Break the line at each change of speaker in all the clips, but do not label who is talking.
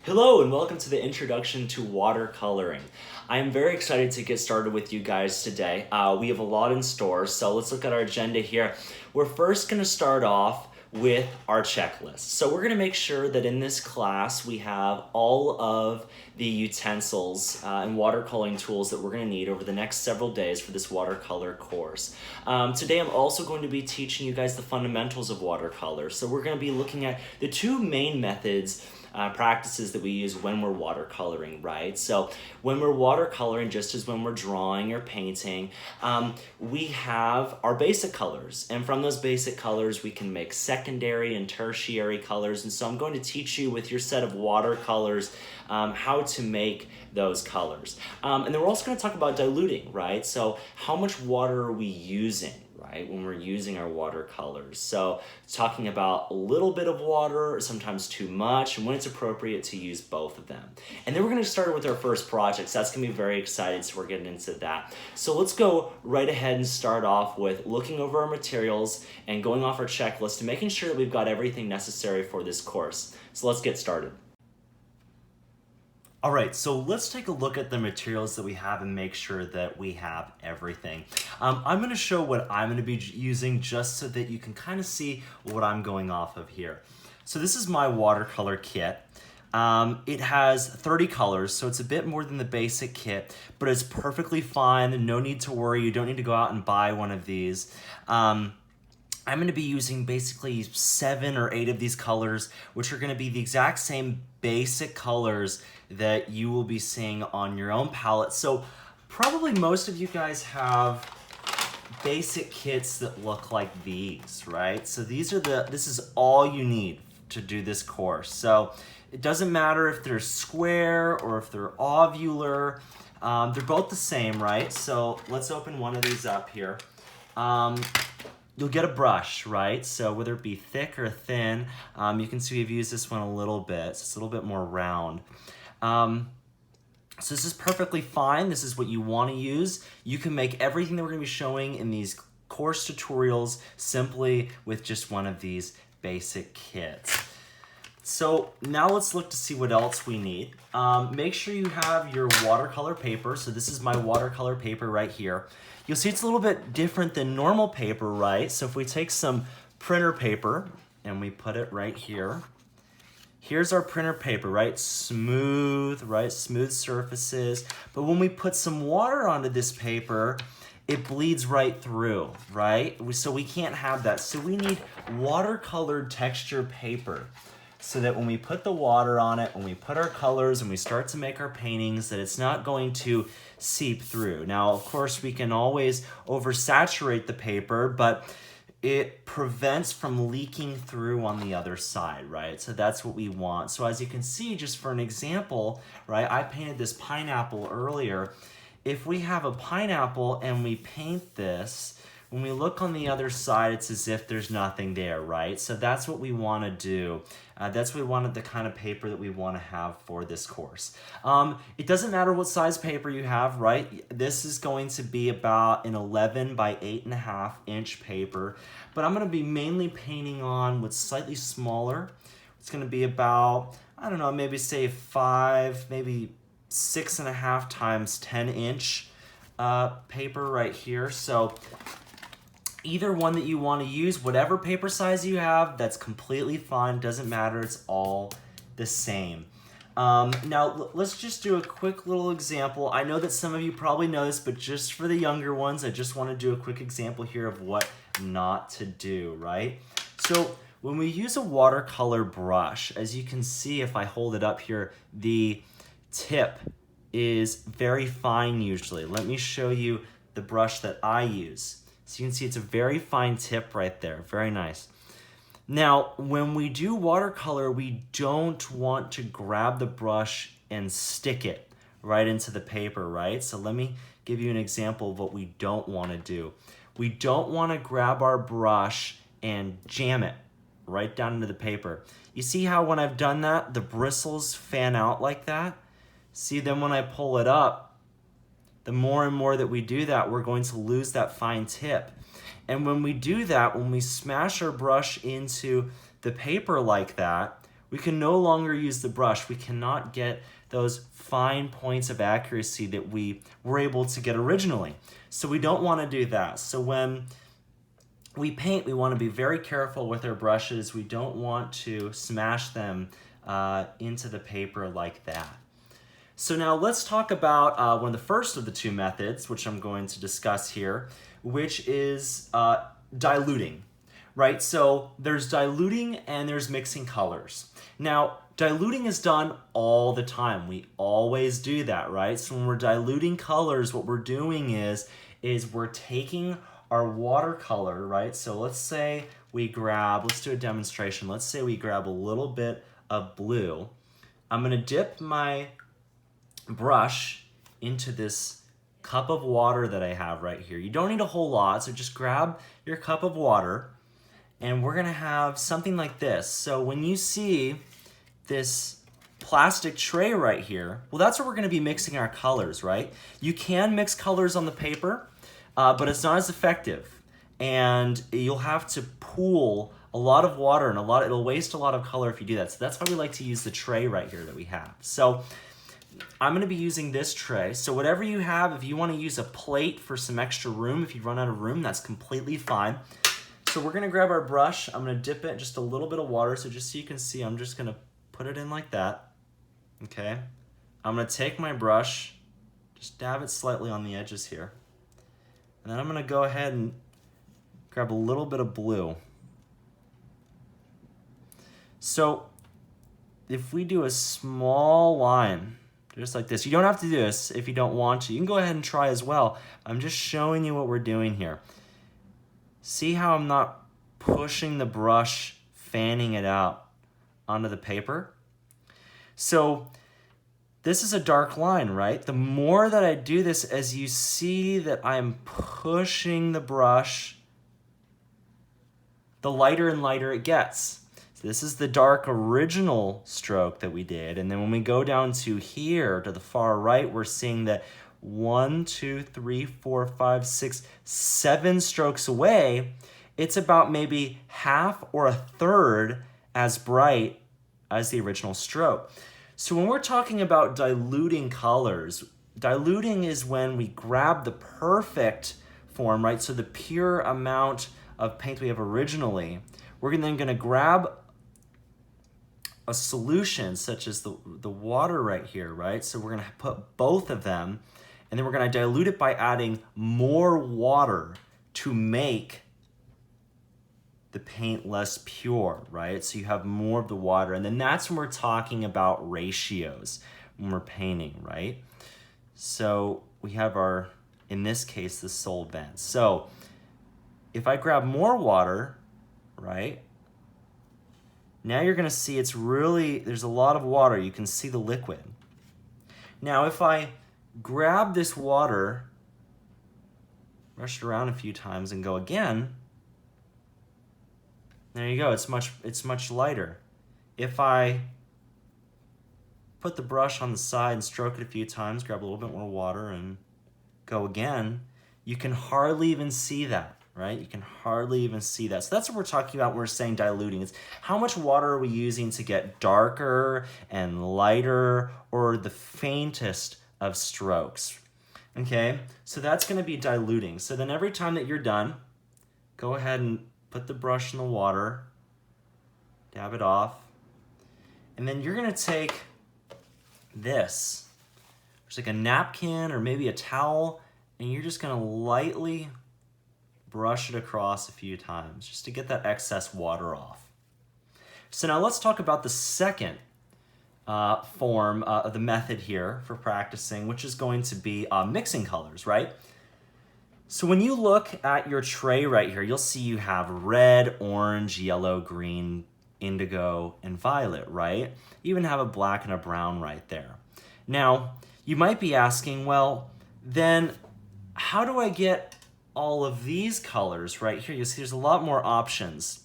Hello and welcome to the introduction to watercoloring. I am very excited to get started with you guys today. We have a lot in store, so let's look at our agenda here. We're first going to start off with our checklist. So we're going to make sure that in this class we have all of the utensils and watercoloring tools that we're going to need over the next several days for this watercolor course. Today I'm also going to be teaching you guys the fundamentals of watercolor. So we're going to be looking at the two main methods practices that we use when we're watercoloring, right? So when we're watercoloring, just as when we're drawing or painting, we have our basic colors. And from those basic colors, we can make secondary and tertiary colors. And so I'm going to teach you with your set of watercolors how to make those colors. And then we're also going to talk about diluting, right? So how much water are we using, right, when we're using our watercolors? So talking about a little bit of water, or sometimes too much, and when it's appropriate to use both of them. And then we're going to start with our first project. So that's going to be very exciting, so we're getting into that. So let's go right ahead and start off with looking over our materials and going off our checklist and making sure that we've got everything necessary for this course. So let's get started. All right, so let's take a look at the materials that we have and make sure that we have everything. I'm going to show what I'm going to be using just so that you can kind of see what I'm going off of here. So this is my watercolor kit. It has 30 colors, so it's a bit more than the basic kit, but it's perfectly fine. No need to worry. You don't need to go out and buy one of these. I'm going to be using basically 7 or 8 of these colors, which are going to be the exact same basic colors that you will be seeing on your own palette. So probably most of you guys have basic kits that look like these, right? So this is all you need to do this course. So it doesn't matter if they're square or if they're ovular. They're both the same, right? So let's open one of these up here. You'll get a brush, right? So whether it be thick or thin, you can see we've used this one a little bit. So it's a little bit more round. So this is perfectly fine. This is what you want to use. You can make everything that we're going to be showing in these course tutorials simply with just one of these basic kits. So now let's look to see what else we need. Make sure you have your watercolor paper. So this is my watercolor paper right here. You'll see it's a little bit different than normal paper, right? So if we take some printer paper and we put it right here, here's our printer paper, right? Smooth, right? Smooth surfaces. But when we put some water onto this paper, it bleeds right through, right? So we can't have that. So we need watercolored texture paper, so that when we put the water on it, when we put our colors and we start to make our paintings, that it's not going to seep through. Now, of course, we can always oversaturate the paper, but it prevents from leaking through on the other side, right? So that's what we want. So as you can see, just for an example, right, I painted this pineapple earlier. If we have a pineapple and we paint this, when we look on the other side, it's as if there's nothing there, right? So that's what we want to do. That's what we wanted, the kind of paper that we want to have for this course. It doesn't matter what size paper you have, right? This is going to be about an 11 by 8.5 inch paper, but I'm going to be mainly painting on what's slightly smaller. It's going to be about, I don't know, maybe say 5, maybe 6.5 times 10 inch paper right here. So either one that you want to use, whatever paper size you have, that's completely fine. Doesn't matter. It's all the same. Now, let's just do a quick little example. I know that some of you probably know this, but just for the younger ones, I just want to do a quick example here of what not to do, right? So when we use a watercolor brush, as you can see if I hold it up here, the tip is very fine usually. Let me show you the brush that I use. So you can see it's a very fine tip right there. Very nice. Now, when we do watercolor, we don't want to grab the brush and stick it right into the paper, right? So let me give you an example of what we don't want to do. We don't want to grab our brush and jam it right down into the paper. You see how when I've done that, the bristles fan out like that? See, then when I pull it up, the more and more that we do that, we're going to lose that fine tip. And when we do that, when we smash our brush into the paper like that, We can no longer use the brush. We cannot get those fine points of accuracy that we were able to get originally. So we don't want to do that. So when we paint, we want to be very careful with our brushes. We don't want to smash them into the paper like that. So now let's talk about one of the first of the two methods, which I'm going to discuss here, which is diluting, right? So there's diluting and there's mixing colors. Now, diluting is done all the time. We always do that, right? So when we're diluting colors, what we're doing is we're taking our watercolor, right? So let's say we grab, let's do a demonstration. Let's say we grab a little bit of blue. I'm gonna dip my brush into this cup of water that I have right here. You don't need a whole lot, so just grab your cup of water and we're gonna have something like this. So when you see this plastic tray right here, well, that's where we're gonna be mixing our colors, right? You can mix colors on the paper, but it's not as effective. And you'll have to pool a lot of water and it'll waste a lot of color if you do that. So that's why we like to use the tray right here that we have. So I'm gonna be using this tray. So whatever you have, if you wanna use a plate for some extra room, if you run out of room, that's completely fine. So we're gonna grab our brush. I'm gonna dip it in just a little bit of water. So just so you can see, I'm just gonna put it in like that, okay? I'm gonna take my brush, just dab it slightly on the edges here. And then I'm gonna go ahead and grab a little bit of blue. So if we do a small line, just like this, you don't have to do this if you don't want to. You can go ahead and try as well. I'm just showing you what we're doing here. See how I'm not pushing the brush, fanning it out onto the paper? So this is a dark line, right? The more that I do this, as you see that I'm pushing the brush, the lighter and lighter it gets. So this is the dark original stroke that we did. And then when we go down to here, to the far right, we're seeing that 1, 2, 3, 4, 5, 6, 7 strokes away, it's about maybe half or a third as bright as the original stroke. So when we're talking about diluting colors, diluting is when we grab the perfect form, right? So the pure amount of paint we have originally, we're then gonna grab a solution such as the water right here, right? So we're gonna put both of them and then we're gonna dilute it by adding more water to make the paint less pure, right? So you have more of the water, and then that's when we're talking about ratios when we're painting, right? So we have our, in this case, the solvent. So if I grab more water, right? Now you're gonna see it's really, there's a lot of water. You can see the liquid. Now if I grab this water, brush it around a few times and go again, there you go, it's much lighter. If I put the brush on the side and stroke it a few times, grab a little bit more water and go again, you can hardly even see that, right? You can hardly even see that. So that's what we're talking about when we're saying diluting. It's how much water are we using to get darker and lighter or the faintest of strokes, okay? So that's gonna be diluting. So then every time that you're done, go ahead and put the brush in the water, dab it off, and then you're gonna take this, it's like a napkin or maybe a towel, and you're just gonna lightly brush it across a few times just to get that excess water off. So now let's talk about the second form of the method here for practicing, which is going to be mixing colors, right? So when you look at your tray right here, you'll see you have red, orange, yellow, green, indigo, and violet, right? You even have a black and a brown right there. Now, you might be asking, well, then how do I get all of these colors right here? You see there's a lot more options.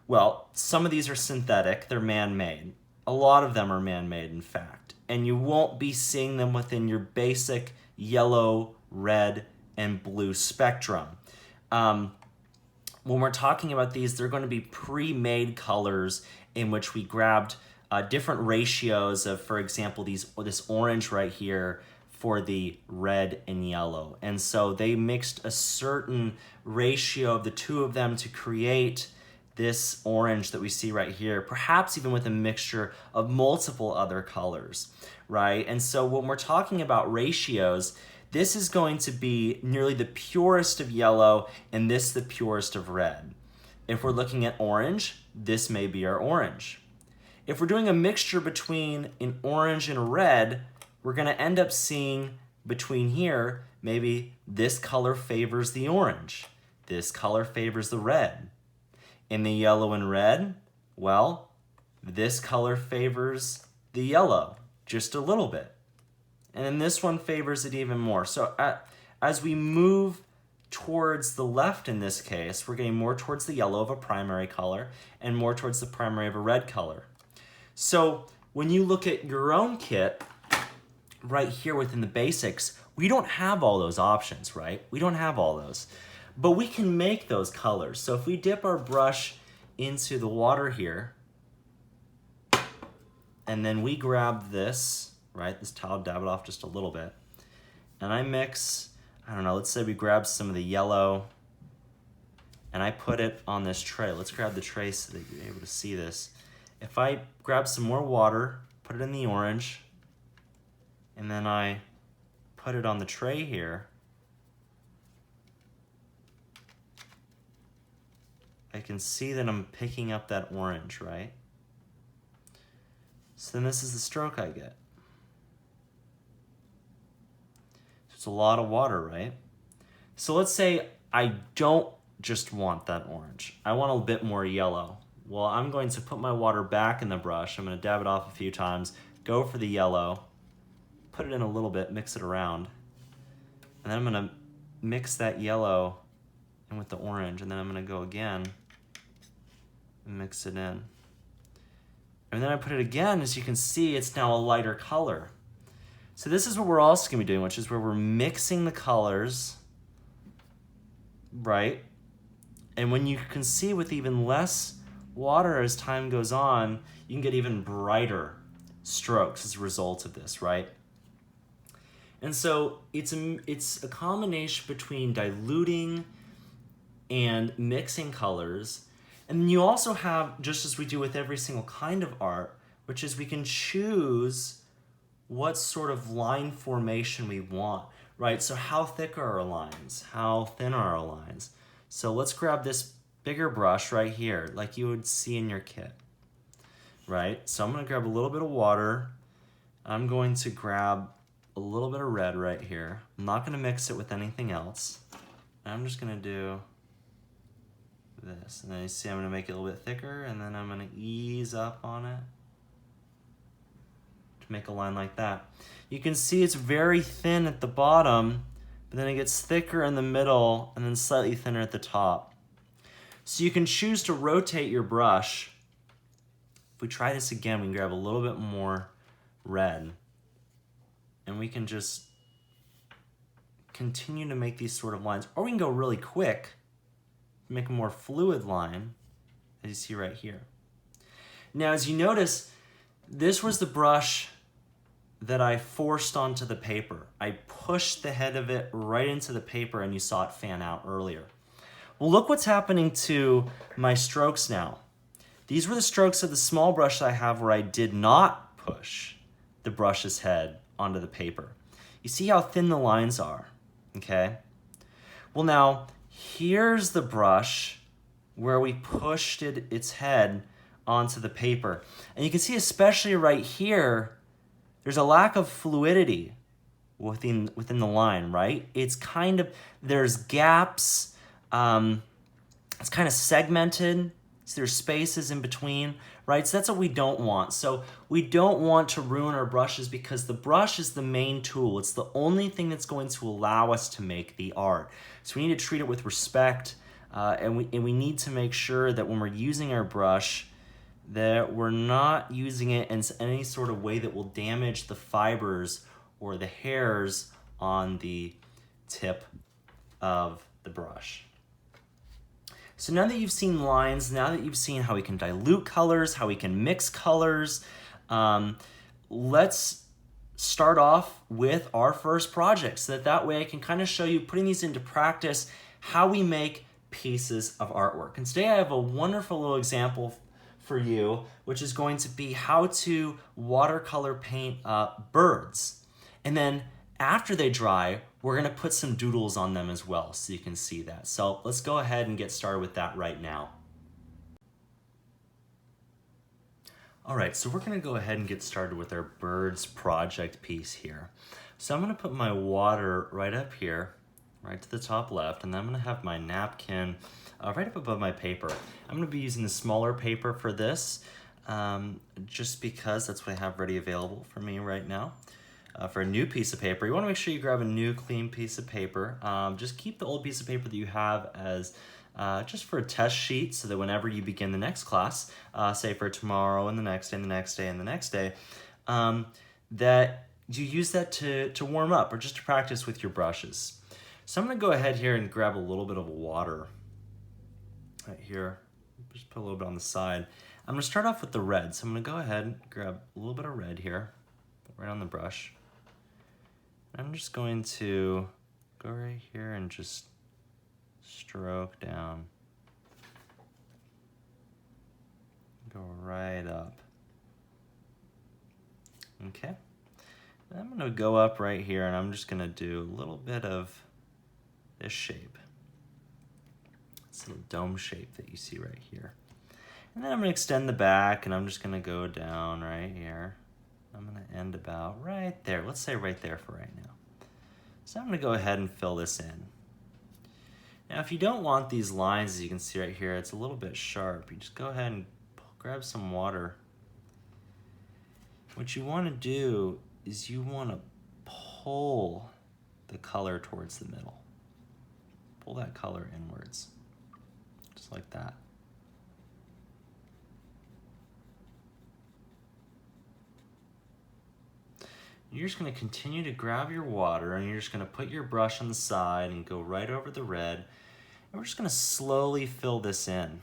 Well, some of these are synthetic, they're man-made. A lot of them are man-made, in fact. And you won't be seeing them within your basic yellow, red, and blue spectrum. When we're talking about these, they're going to be pre-made colors in which we grabbed different ratios of, for example, this orange right here for the red and yellow. And so they mixed a certain ratio of the two of them to create this orange that we see right here, perhaps even with a mixture of multiple other colors, right? And so when we're talking about ratios, this is going to be nearly the purest of yellow and this the purest of red. If we're looking at orange, this may be our orange. If we're doing a mixture between an orange and a red, we're going to end up seeing between here, maybe this color favors the orange. This color favors the red. In the yellow and red, well, this color favors the yellow just a little bit. And then this one favors it even more. So as we move towards the left in this case, we're getting more towards the yellow of a primary color and more towards the primary of a red color. So when you look at your own kit, right here within the basics, we don't have all those options, right? We don't have all those. But we can make those colors. So if we dip our brush into the water here, and then we grab this, right? This towel, dab it off just a little bit. And I mix, I don't know, let's say we grab some of the yellow and I put it on this tray. Let's grab the tray so that you're able to see this. If I grab some more water, put it in the orange, and then I put it on the tray here, I can see that I'm picking up that orange, right? So then this is the stroke I get. It's a lot of water, right? So let's say I don't just want that orange. I want a bit more yellow. Well, I'm going to put my water back in the brush. I'm going to dab it off a few times, go for the yellow, put it in a little bit, mix it around, and then I'm going to mix that yellow in with the orange, and then I'm going to go again and mix it in. And then I put it again. As you can see, it's now a lighter color. So this is what we're also going to be doing, which is where we're mixing the colors, right? And when you can see with even less water as time goes on, you can get even brighter strokes as a result of this, right? And so it's a combination between diluting and mixing colors. And then you also have, just as we do with every single kind of art, which is we can choose what sort of line formation we want, right? So how thick are our lines? How thin are our lines? So let's grab this bigger brush right here, like you would see in your kit, right? So I'm gonna grab a little bit of water. I'm going to grab a little bit of red right here. I'm not gonna mix it with anything else. I'm just gonna do this. And then you see I'm gonna make it a little bit thicker, and then I'm gonna ease up on it to make a line like that. You can see it's very thin at the bottom, but then it gets thicker in the middle and then slightly thinner at the top. So you can choose to rotate your brush. If we try this again, we can grab a little bit more red, and we can just continue to make these sort of lines, or we can go really quick, make a more fluid line, as you see right here. Now, as you notice, this was the brush that I forced onto the paper. I pushed the head of it right into the paper, and you saw it fan out earlier. Well, look what's happening to my strokes now. These were the strokes of the small brush that I have where I did not push the brush's head onto the paper. You see how thin the lines are, okay? Well, now, here's the brush where we pushed its head onto the paper. And you can see, especially right here, there's a lack of fluidity within the line, right? It's kind of, there's gaps, it's kind of segmented, so there's spaces in between, right? So that's what we don't want. So we don't want to ruin our brushes because the brush is the main tool. It's the only thing that's going to allow us to make the art. So we need to treat it with respect, and we need to make sure that when we're using our brush, that we're not using it in any sort of way that will damage the fibers or the hairs on the tip of the brush. So now that you've seen lines, now that you've seen how we can dilute colors, how we can mix colors, let's start off with our first project so that way I can kind of show you, putting these into practice, how we make pieces of artwork. And today I have a wonderful little example for you, which is going to be how to watercolor paint birds. And then after they dry, we're gonna put some doodles on them as well so you can see that. So let's go ahead and get started with that right now. All right, so we're gonna go ahead and get started with our birds project piece here. So I'm gonna put my water right up here, right to the top left, and then I'm gonna have my napkin right up above my paper. I'm gonna be using the smaller paper for this, just because that's what I have ready available for me right now. For a new piece of paper, you wanna make sure you grab a new clean piece of paper. Just keep the old piece of paper that you have as just for a test sheet so that whenever you begin the next class, say for tomorrow and the next day and the next day and the next day, that you use that to warm up or just to practice with your brushes. So I'm gonna go ahead here and grab a little bit of water right here. Just put a little bit on the side. I'm gonna start off with the red. So I'm gonna go ahead and grab a little bit of red here, right on the brush. I'm just going to go right here and just stroke down. Go right up. Okay. And I'm gonna go up right here and I'm just gonna do a little bit of this shape. This little dome shape that you see right here. And then I'm gonna extend the back and I'm just gonna go down right here. I'm gonna end about right there. Let's say right there for right now. So I'm gonna go ahead and fill this in. Now, if you don't want these lines, as you can see right here, it's a little bit sharp. You just go ahead and grab some water. What you wanna do is you wanna pull the color towards the middle. Pull that color inwards, just like that. You're just gonna continue to grab your water and you're just gonna put your brush on the side and go right over the red. And we're just gonna slowly fill this in.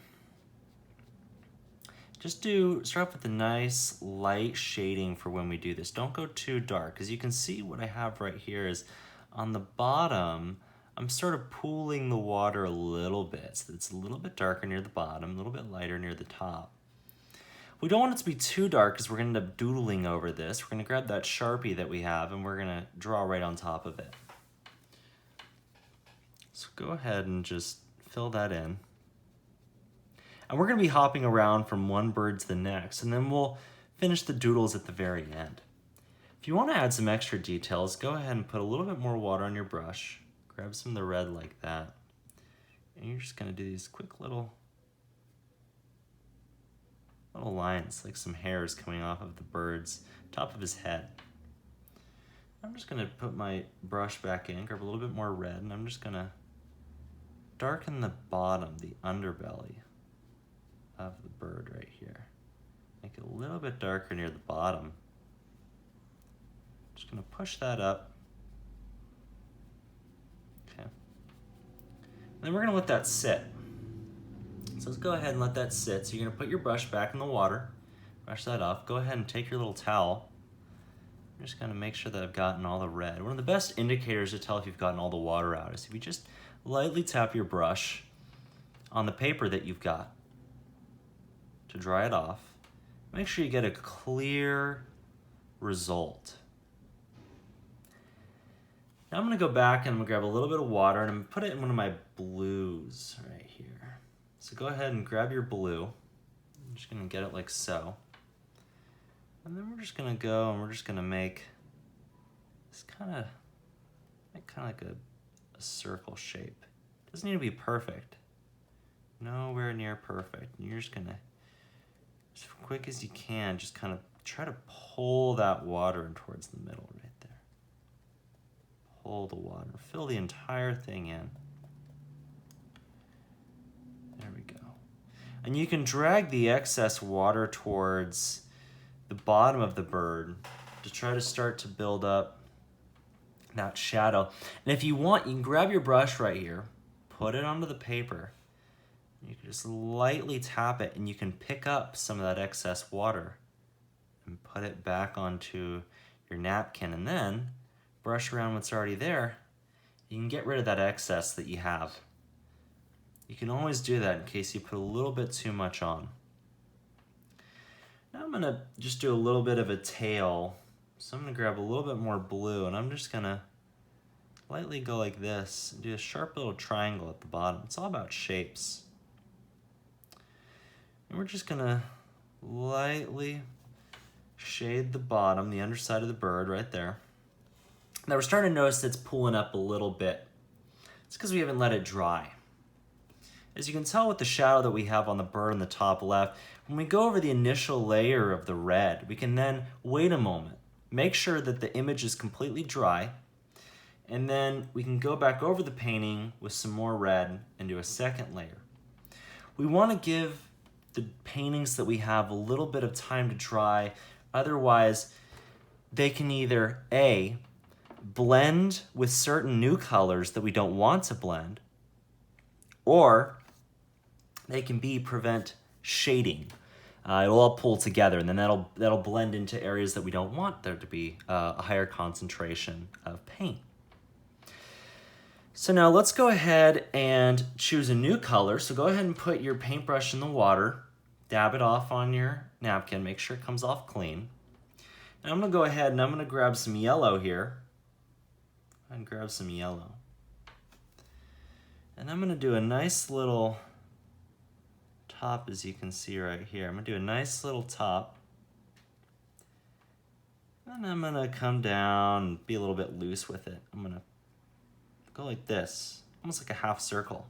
Start off with a nice light shading for when we do this. Don't go too dark, because you can see what I have right here is on the bottom, I'm sort of pooling the water a little bit. So it's a little bit darker near the bottom, a little bit lighter near the top. We don't want it to be too dark because we're gonna end up doodling over this. We're gonna grab that Sharpie that we have and we're gonna draw right on top of it. So go ahead and just fill that in. And we're gonna be hopping around from one bird to the next, and then we'll finish the doodles at the very end. If you wanna add some extra details, go ahead and put a little bit more water on your brush, grab some of the red like that, and you're just gonna do these quick little lines, like some hairs coming off of the bird's top of his head. I'm just gonna put my brush back in, grab a little bit more red, and I'm just gonna darken the bottom, the underbelly of the bird right here. Make it a little bit darker near the bottom. Just gonna push that up. Okay. And then we're gonna let that sit. So let's go ahead and let that sit. So you're gonna put your brush back in the water, brush that off. Go ahead and take your little towel. I'm just gonna make sure that I've gotten all the red. One of the best indicators to tell if you've gotten all the water out is if you just lightly tap your brush on the paper that you've got to dry it off. Make sure you get a clear result. Now I'm gonna go back and I'm gonna grab a little bit of water and I'm gonna put it in one of my blues right here. So go ahead and grab your blue. I'm just gonna get it like so. And then we're just gonna go and we're just gonna make this kind of like a circle shape. Doesn't need to be perfect. Nowhere near perfect. And you're just gonna, as quick as you can, just kind of try to pull that water in towards the middle right there. Pull the water, fill the entire thing in. There we go. And you can drag the excess water towards the bottom of the bird to try to start to build up that shadow. And if you want, you can grab your brush right here, put it onto the paper, You can just lightly tap it and you can pick up some of that excess water and put it back onto your napkin, and then brush around what's already there. You can get rid of that excess that you have. You can always do that in case you put a little bit too much on. Now I'm gonna just do a little bit of a tail. So I'm gonna grab a little bit more blue and I'm just gonna lightly go like this and do a sharp little triangle at the bottom. It's all about shapes. And we're just gonna lightly shade the bottom, the underside of the bird right there. Now we're starting to notice it's pulling up a little bit. It's because we haven't let it dry. As you can tell with the shadow that we have on the bird on the top left, when we go over the initial layer of the red, we can then wait a moment, make sure that the image is completely dry, and then we can go back over the painting with some more red and do a second layer. We want to give the paintings that we have a little bit of time to dry, otherwise they can either A, blend with certain new colors that we don't want to blend, or they can B, prevent shading. It'll all pull together and then that'll blend into areas that we don't want there to be a higher concentration of paint. So now let's go ahead and choose a new color. So go ahead and put your paintbrush in the water, dab it off on your napkin, make sure it comes off clean. And I'm gonna go ahead and I'm gonna grab some yellow here. And grab some yellow. And I'm gonna do a nice little top, as you can see right here. I'm gonna do a nice little top. And I'm gonna come down and be a little bit loose with it. I'm gonna go like this, almost like a half circle.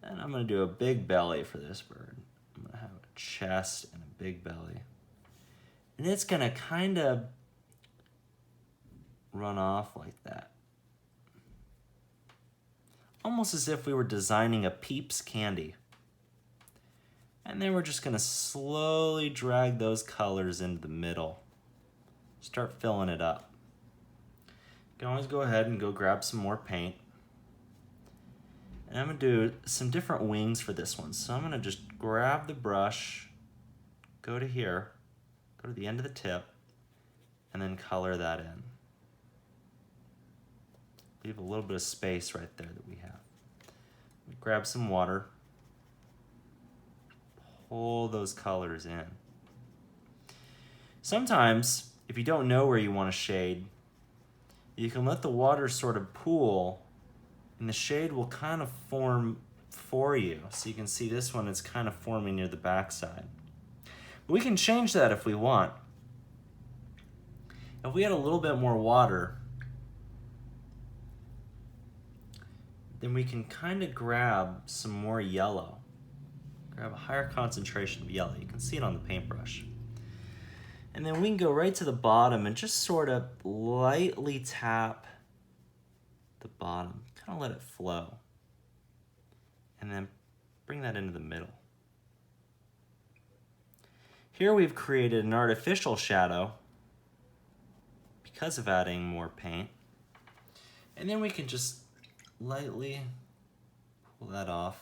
And I'm gonna do a big belly for this bird. I'm gonna have a chest and a big belly. And it's gonna kind of run off like that. Almost as if we were designing a Peeps candy. And then we're just gonna slowly drag those colors into the middle. Start filling it up. You can always go ahead and go grab some more paint. And I'm gonna do some different wings for this one. So I'm gonna just grab the brush, go to here, go to the end of the tip, and then color that in. Leave a little bit of space right there that we have. Grab some water. Pull those colors in. Sometimes, if you don't know where you want to shade, you can let the water sort of pool and the shade will kind of form for you. So you can see this one is kind of forming near the backside. But we can change that if we want. If we had a little bit more water, then we can kind of grab some more yellow. Grab a higher concentration of yellow. You can see it on the paintbrush. And then we can go right to the bottom and just sort of lightly tap the bottom. Kind of let it flow. And then bring that into the middle. Here we've created an artificial shadow because of adding more paint. And then we can just lightly pull that off.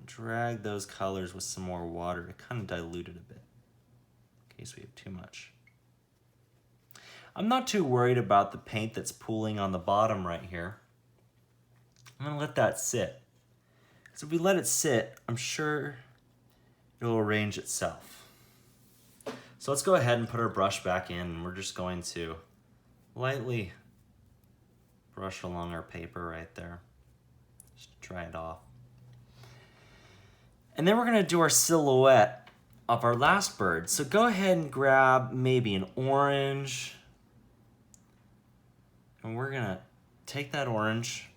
Drag those colors with some more water to kind of dilute it a bit in case we have too much. I'm not too worried about the paint that's pooling on the bottom right here. I'm gonna let that sit. Because if we let it sit, I'm sure it'll arrange itself. So let's go ahead and put our brush back in, and we're just going to lightly brush along our paper right there. Just dry it off. And then we're gonna do our silhouette of our last bird. So go ahead and grab maybe an orange. And we're gonna take that orange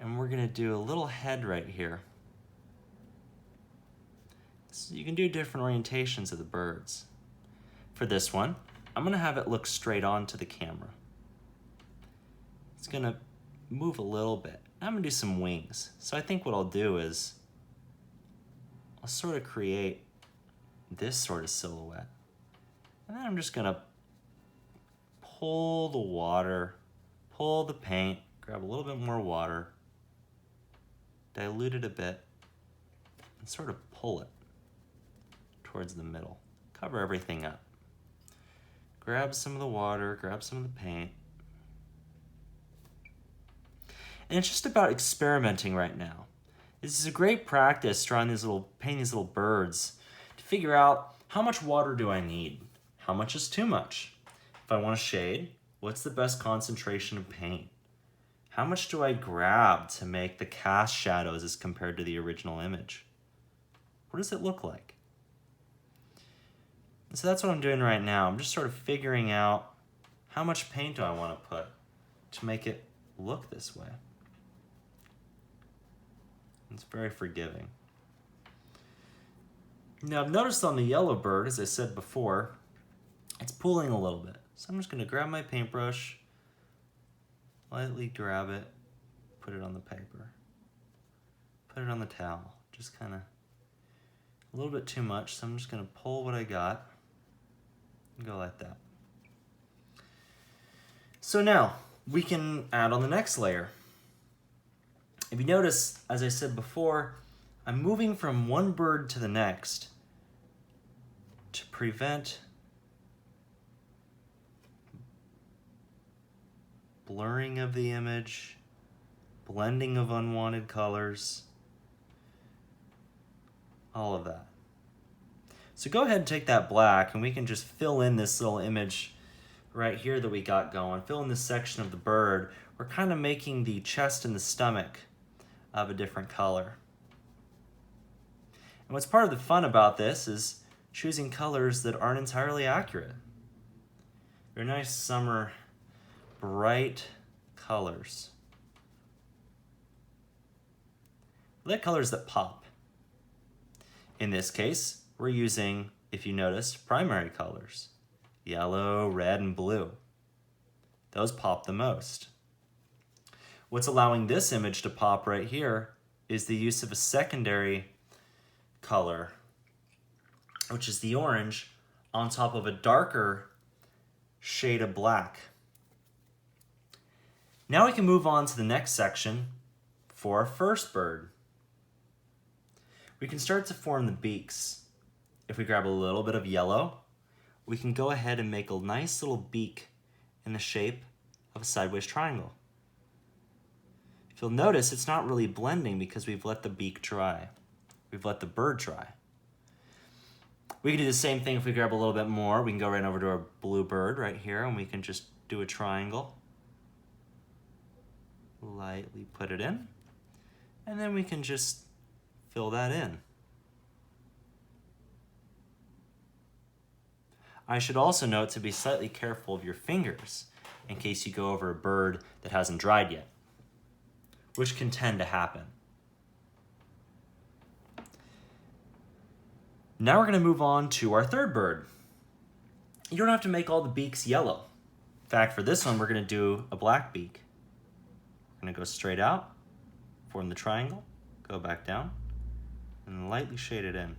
and we're gonna do a little head right here. So you can do different orientations of the birds. For this one, I'm gonna have it look straight on to the camera. It's gonna move a little bit. I'm gonna do some wings. So I think what I'll do is I'll sort of create this sort of silhouette. And then I'm just gonna pull the water, pull the paint, grab a little bit more water, dilute it a bit, and sort of pull it towards the middle. Cover everything up. Grab some of the water, grab some of the paint. And it's just about experimenting right now. This is a great practice drawing painting these little birds to figure out how much water do I need? How much is too much? If I want a shade, what's the best concentration of paint? How much do I grab to make the cast shadows as compared to the original image? What does it look like? And so that's what I'm doing right now. I'm just sort of figuring out how much paint do I want to put to make it look this way. It's very forgiving. Now I've noticed on the yellow bird, as I said before, it's pooling a little bit. So I'm just going to grab my paintbrush, lightly grab it, put it on the paper, put it on the towel. Just kind of a little bit too much, so I'm just going to pull what I got and go like that. So now we can add on the next layer. If you notice, as I said before, I'm moving from one bird to the next to prevent blurring of the image, blending of unwanted colors, all of that. So go ahead and take that black and we can just fill in this little image right here that we got going. Fill in this section of the bird. We're kind of making the chest and the stomach of a different color. And what's part of the fun about this is choosing colors that aren't entirely accurate. They're nice summer, bright colors. I like colors that pop. In this case, we're using, if you noticed, primary colors. Yellow, red, and blue. Those pop the most. What's allowing this image to pop right here is the use of a secondary color, which is the orange, on top of a darker shade of black. Now we can move on to the next section for our first bird. We can start to form the beaks. If we grab a little bit of yellow, we can go ahead and make a nice little beak in the shape of a sideways triangle. If you'll notice, it's not really blending because we've let the beak dry. We've let the bird dry. We can do the same thing if we grab a little bit more. We can go right over to our blue bird right here and we can just do a triangle. Lightly put it in. And then we can just fill that in. I should also note to be slightly careful of your fingers in case you go over a bird that hasn't dried yet, which can tend to happen. Now we're going to move on to our third bird. You don't have to make all the beaks yellow. In fact, for this one, we're going to do a black beak. We're going to go straight out, form the triangle, go back down, and lightly shade it in.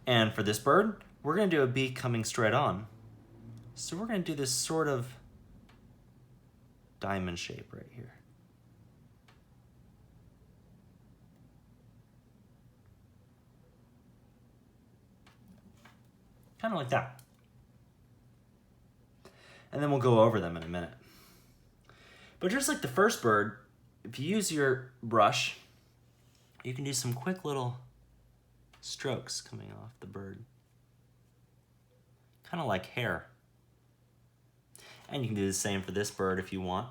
And for this bird, we're going to do a beak coming straight on. So we're going to do this sort of diamond shape right here. Kind of like that. And then we'll go over them in a minute. But just like the first bird, if you use your brush, you can do some quick little strokes coming off the bird. Kind of like hair. And you can do the same for this bird if you want.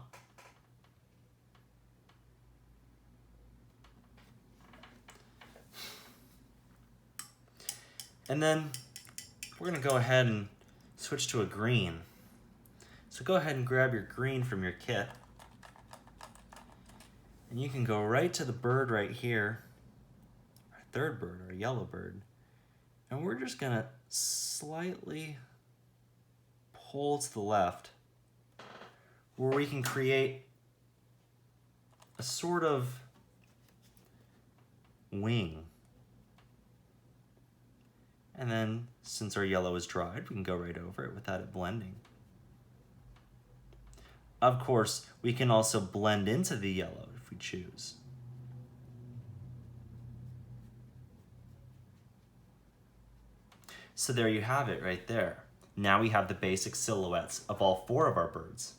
And then we're going to go ahead and switch to a green. So go ahead and grab your green from your kit. And you can go right to the bird right here, our third bird, our yellow bird. And we're just going to slightly pull to the left where we can create a sort of wing. And then, since our yellow is dried, we can go right over it without it blending. Of course, we can also blend into the yellow if we choose. So there you have it right there. Now we have the basic silhouettes of all 4 of our birds.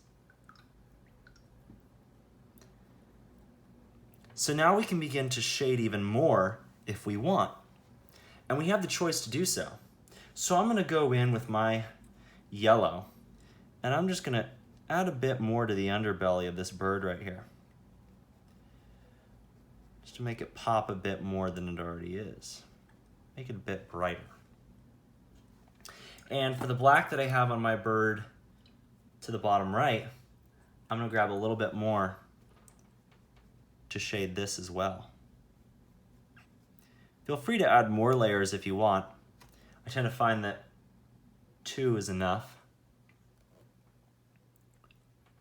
So now we can begin to shade even more if we want. And we have the choice to do so. So I'm gonna go in with my yellow, and I'm just gonna add a bit more to the underbelly of this bird right here, just to make it pop a bit more than it already is. Make it a bit brighter. And for the black that I have on my bird to the bottom right, I'm gonna grab a little bit more to shade this as well. Feel free to add more layers if you want. I tend to find that 2 is enough.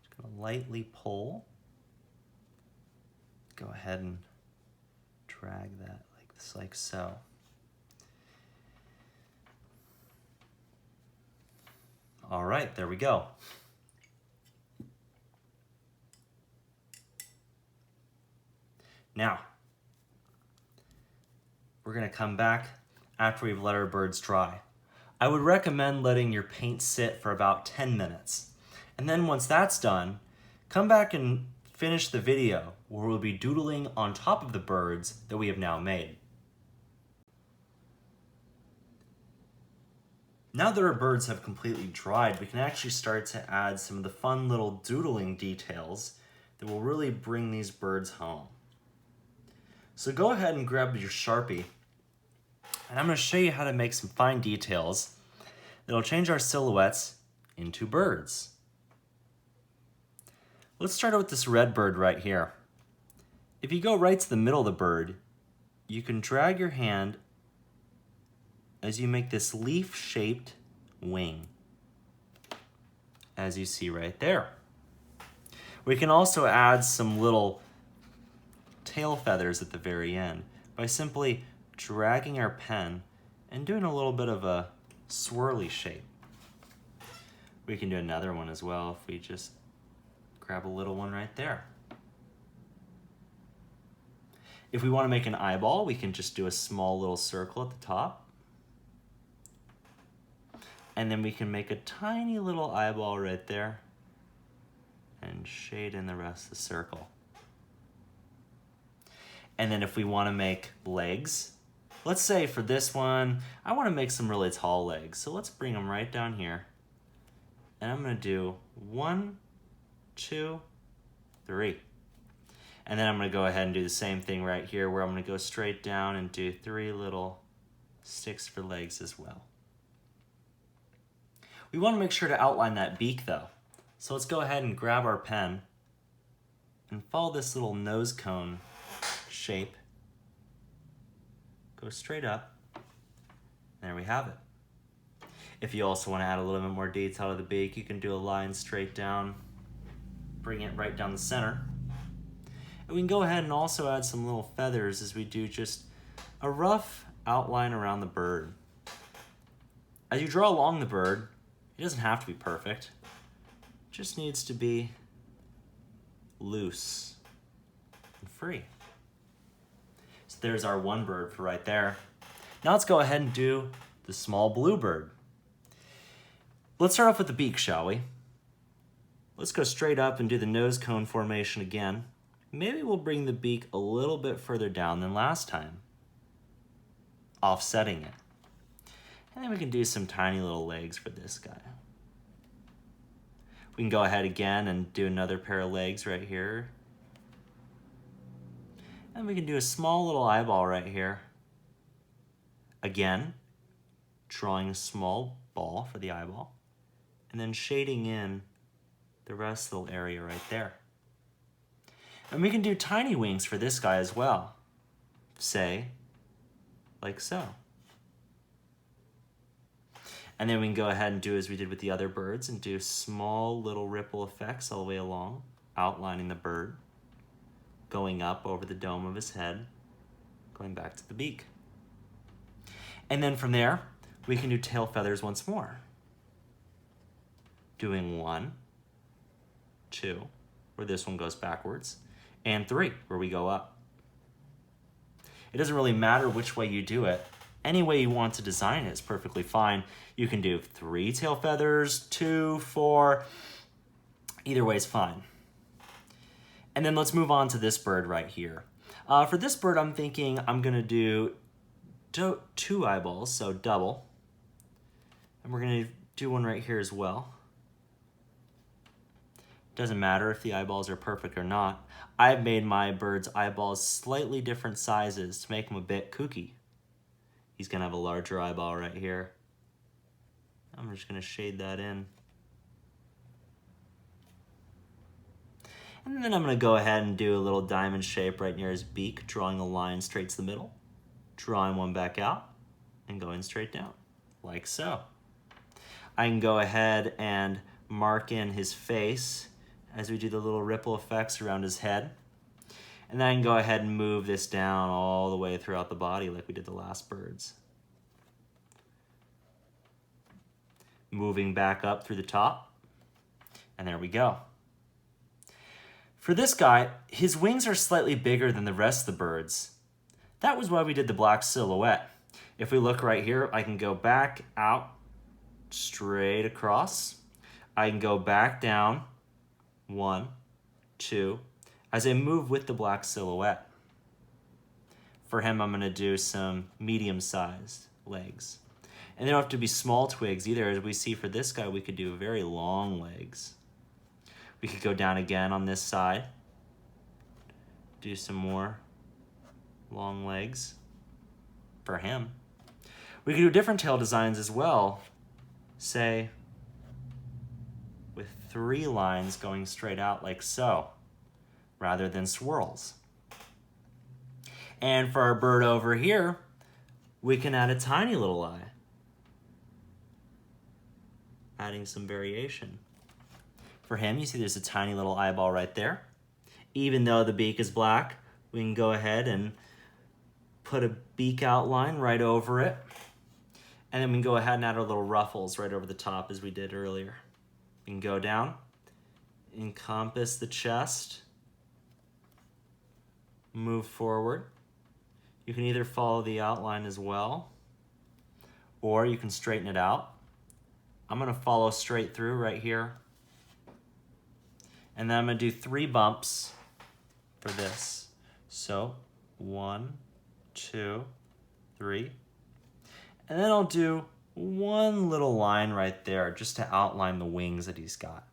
Just gonna lightly pull. Go ahead and drag that like so. All right, there we go. Now, we're gonna come back after we've let our birds dry. I would recommend letting your paint sit for about 10 minutes. And then once that's done, come back and finish the video where we'll be doodling on top of the birds that we have now made. Now that our birds have completely dried, we can actually start to add some of the fun little doodling details that will really bring these birds home. So go ahead and grab your Sharpie, and I'm going to show you how to make some fine details that'll change our silhouettes into birds. Let's start out with this red bird right here. If you go right to the middle of the bird, you can drag your hand as you make this leaf-shaped wing, as you see right there. We can also add some little tail feathers at the very end by simply dragging our pen and doing a little bit of a swirly shape. We can do another one as well if we just grab a little one right there. If we want to make an eyeball, we can just do a small little circle at the top. And then we can make a tiny little eyeball right there and shade in the rest of the circle. And then if we want to make legs, let's say for this one, I want to make some really tall legs. So let's bring them right down here. And I'm going to do 1, 2, 3. And then I'm going to go ahead and do the same thing right here where I'm going to go straight down and do 3 little sticks for legs as well. We want to make sure to outline that beak though. So let's go ahead and grab our pen and follow this little nose cone shape. Go straight up. There we have it. If you also want to add a little bit more detail to the beak, you can do a line straight down, bring it right down the center. And we can go ahead and also add some little feathers as we do just a rough outline around the bird. As you draw along the bird, it doesn't have to be perfect. It just needs to be loose and free. So there's our one bird for right there. Now let's go ahead and do the small blue bird. Let's start off with the beak, shall we? Let's go straight up and do the nose cone formation again. Maybe we'll bring the beak a little bit further down than last time, offsetting it. And then we can do some tiny little legs for this guy. We can go ahead again and do another pair of legs right here. And we can do a small little eyeball right here. Again, drawing a small ball for the eyeball, and then shading in the rest of the area right there. And we can do tiny wings for this guy as well. Say, like so. And then we can go ahead and do as we did with the other birds and do small little ripple effects all the way along, outlining the bird, going up over the dome of his head, going back to the beak. And then from there, we can do tail feathers once more. Doing 1, 2, where this one goes backwards, and 3, where we go up. It doesn't really matter which way you do it. Any way you want to design it is perfectly fine. You can do 3 tail feathers, 2, 4, either way is fine. And then let's move on to this bird right here. For this bird, I'm thinking I'm gonna do 2 eyeballs, so double. And we're gonna do one right here as well. Doesn't matter if the eyeballs are perfect or not. I've made my bird's eyeballs slightly different sizes to make them a bit kooky. He's gonna have a larger eyeball right here. I'm just gonna shade that in. And then I'm gonna go ahead and do a little diamond shape right near his beak, drawing a line straight to the middle, drawing one back out, and going straight down, like so. I can go ahead and mark in his face as we do the little ripple effects around his head. And then I can go ahead and move this down all the way throughout the body like we did the last birds. Moving back up through the top, and there we go. For this guy, his wings are slightly bigger than the rest of the birds. That was why we did the black silhouette. If we look right here, I can go back out, straight across. I can go back down, 1, 2, as I move with the black silhouette. For him, I'm gonna do some medium-sized legs. And they don't have to be small twigs either. As we see for this guy, we could do very long legs. We could go down again on this side, do some more long legs for him. We could do different tail designs as well, say with 3 lines going straight out like so, rather than swirls. And for our bird over here, we can add a tiny little eye, adding some variation. For him, you see there's a tiny little eyeball right there. Even though the beak is black, we can go ahead and put a beak outline right over it. And then we can go ahead and add our little ruffles right over the top as we did earlier. We can go down, encompass the chest, move forward. You can either follow the outline as well, or you can straighten it out. I'm gonna follow straight through right here. And then I'm gonna do 3 bumps for this. So 1, 2, 3. And then I'll do 1 little line right there just to outline the wings that he's got.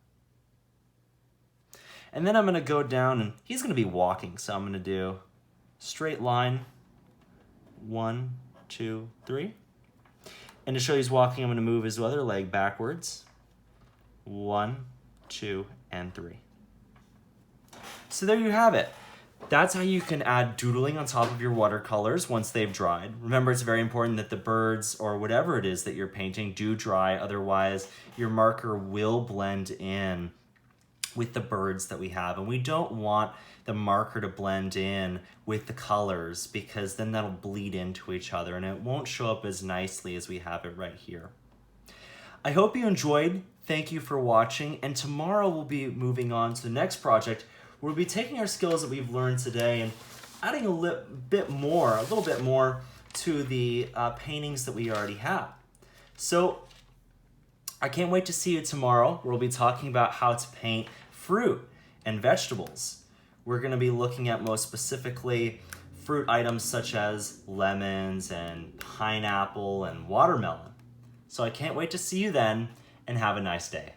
And then I'm gonna go down and he's gonna be walking. So I'm gonna do straight line, 1, 2, 3. And to show he's walking, I'm gonna move his other leg backwards. 1, 2, and 3. So there you have it. That's how you can add doodling on top of your watercolors once they've dried. Remember, it's very important that the birds or whatever it is that you're painting do dry, otherwise your marker will blend in with the birds that we have. And we don't want the marker to blend in with the colors because then that'll bleed into each other and it won't show up as nicely as we have it right here. I hope you enjoyed. Thank you for watching. And tomorrow we'll be moving on to the next project. We'll be taking our skills that we've learned today and adding a little bit more to the paintings that we already have. So I can't wait to see you tomorrow. We'll be talking about how to paint fruit and vegetables. We're going to be looking at most specifically fruit items such as lemons and pineapple and watermelon. So I can't wait to see you then, and have a nice day.